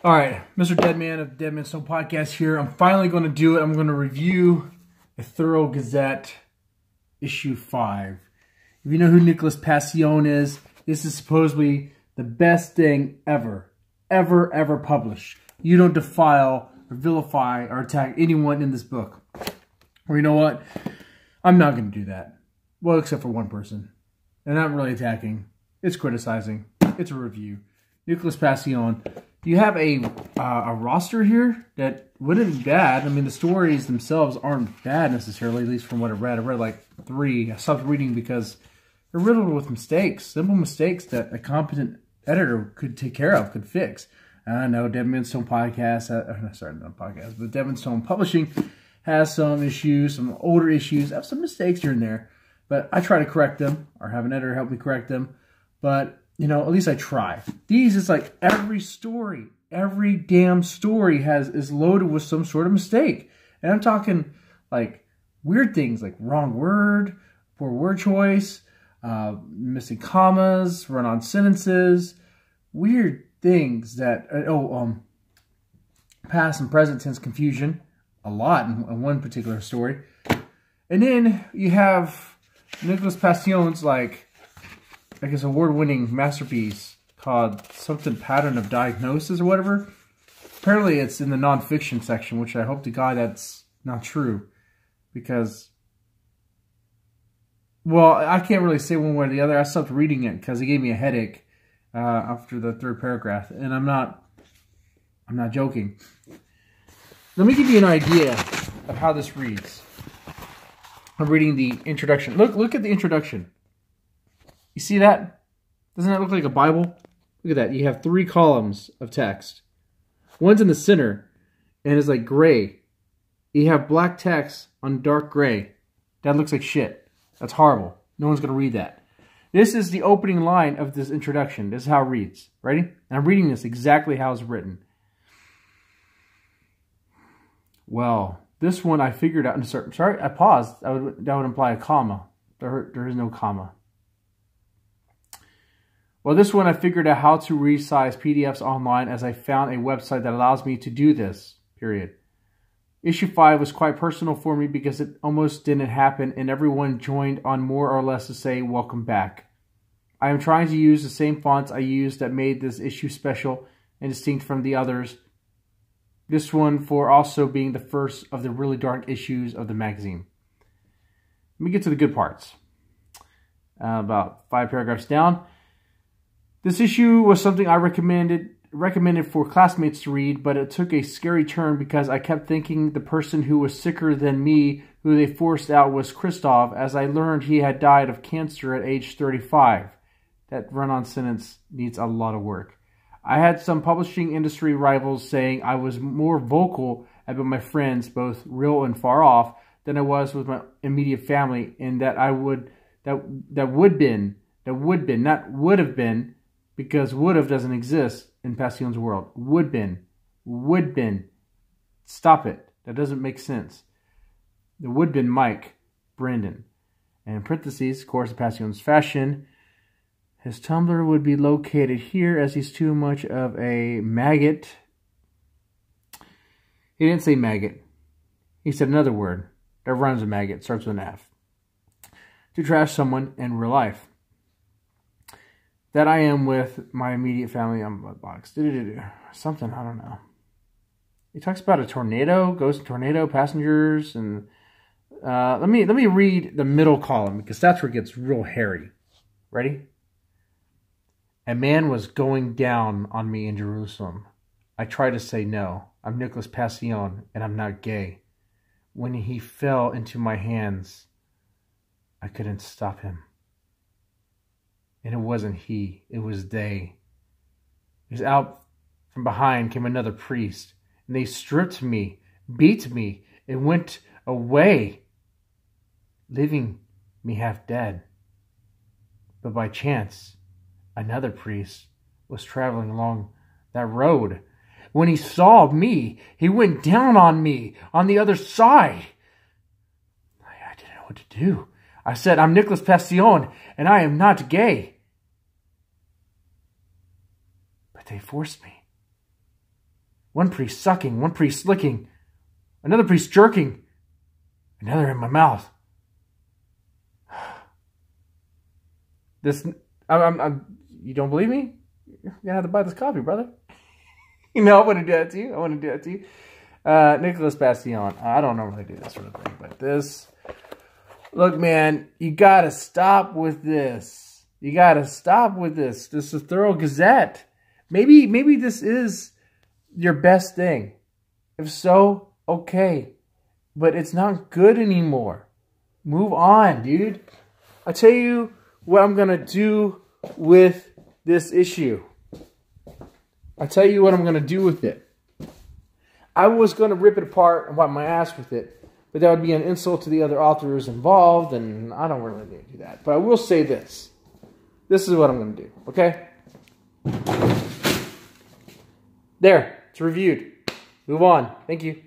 All right, Mr. Deadman of the Deadman Stone Podcast here. I'm finally going to do it. I'm going to review Ethereal Gazette Issue 5. If you know who Nickolaus Pacione is, this is supposedly the best thing ever published. You don't defile or vilify or attack anyone in this book. Or you know what? I'm not going to do that. Well, except for one person. And I'm not really attacking. It's criticizing. It's a review. Nickolaus Pacione. You have a roster here that wouldn't be bad. I mean, the stories themselves aren't bad necessarily, at least from what I read. I read like 3. I stopped reading because they're riddled with mistakes. Simple mistakes that a competent editor could take care of, could fix. And I know Deadman Stone Podcast, sorry, not podcast, but Deadman Stone Publishing has some issues, some older issues, have some mistakes here and there. But I try to correct them, or have an editor help me correct them. But you know, at least I try. These is like every story, every damn story is loaded with some sort of mistake. And I'm talking like weird things like wrong word, poor word choice, missing commas, run-on sentences, weird things that, past and present tense confusion, a lot in one particular story. And then you have Nickolaus Pacione's like, I guess, award-winning masterpiece called something Pattern of Diagnosis or whatever. Apparently it's in the nonfiction section, which I hope to God that's not true. Because, well, I can't really say one way or the other. I stopped reading it because it gave me a headache after the 3rd paragraph. And I'm not joking. Let me give you an idea of how this reads. I'm reading the introduction. Look at the introduction. You see that? Doesn't that look like a Bible? Look at that. You have 3 columns of text. One's in the center, and it's like gray. You have black text on dark gray. That looks like shit. That's horrible. No one's going to read that. This is the opening line of this introduction. This is how it reads. Ready? And I'm reading this exactly how it's written. Well, this one I figured out in a certain... Sorry, I paused. That would imply a comma. There is no comma. Well, this one I figured out how to resize PDFs online as I found a website that allows me to do this, period. Issue 5 was quite personal for me because it almost didn't happen and everyone joined on more or less to say, welcome back. I am trying to use the same fonts I used that made this issue special and distinct from the others. This one for also being the first of the really dark issues of the magazine. Let me get to the good parts. About 5 paragraphs down. This issue was something I recommended for classmates to read, but it took a scary turn because I kept thinking the person who was sicker than me, who they forced out, was Christoph, as I learned he had died of cancer at age 35. That run-on sentence needs a lot of work. I had some publishing industry rivals saying I was more vocal about my friends, both real and far off, than I was with my immediate family, and that not would have been, because would have doesn't exist in Pacione's world. Would been. Stop it. That doesn't make sense. The would been Mike, Brendan. And in parentheses, of course, in Pacione's fashion, his Tumblr would be located here as he's too much of a maggot. He didn't say maggot. He said another word that rhymes with maggot, starts with an F. To trash someone in real life. That I am with my immediate family on my box. Something, I don't know. He talks about a tornado, ghost tornado, passengers, and let me read the middle column because that's where it gets real hairy. Ready? A man was going down on me in Jerusalem. I tried to say no. I'm Nickolaus Pacione, and I'm not gay. When he fell into my hands, I couldn't stop him. And it wasn't he, it was they. Because out from behind came another priest, and they stripped me, beat me, and went away, leaving me half dead. But by chance, another priest was traveling along that road. When he saw me, he went down on me on the other side. I didn't know what to do. I said, I'm Nickolaus Pacione, and I am not gay. But they forced me. One priest sucking, one priest licking, another priest jerking, another in my mouth. This, you don't believe me? You're gonna have to buy this coffee, brother. You know, I want to do that to you. I want to do that to you. Nickolaus Pacione. I don't normally do this sort of thing, but this. Look, man, you gotta stop with this. You gotta stop with this. This is Ethereal Gazette. Maybe this is your best thing. If so, okay. But it's not good anymore. Move on, dude. I'll tell you what I'm gonna do with this issue. I'll tell you what I'm gonna do with it. I was gonna rip it apart and wipe my ass with it, but that would be an insult to the other authors involved, and I don't really need to do that. But I will say this. This is what I'm gonna do, okay? There, it's reviewed. Move on. Thank you.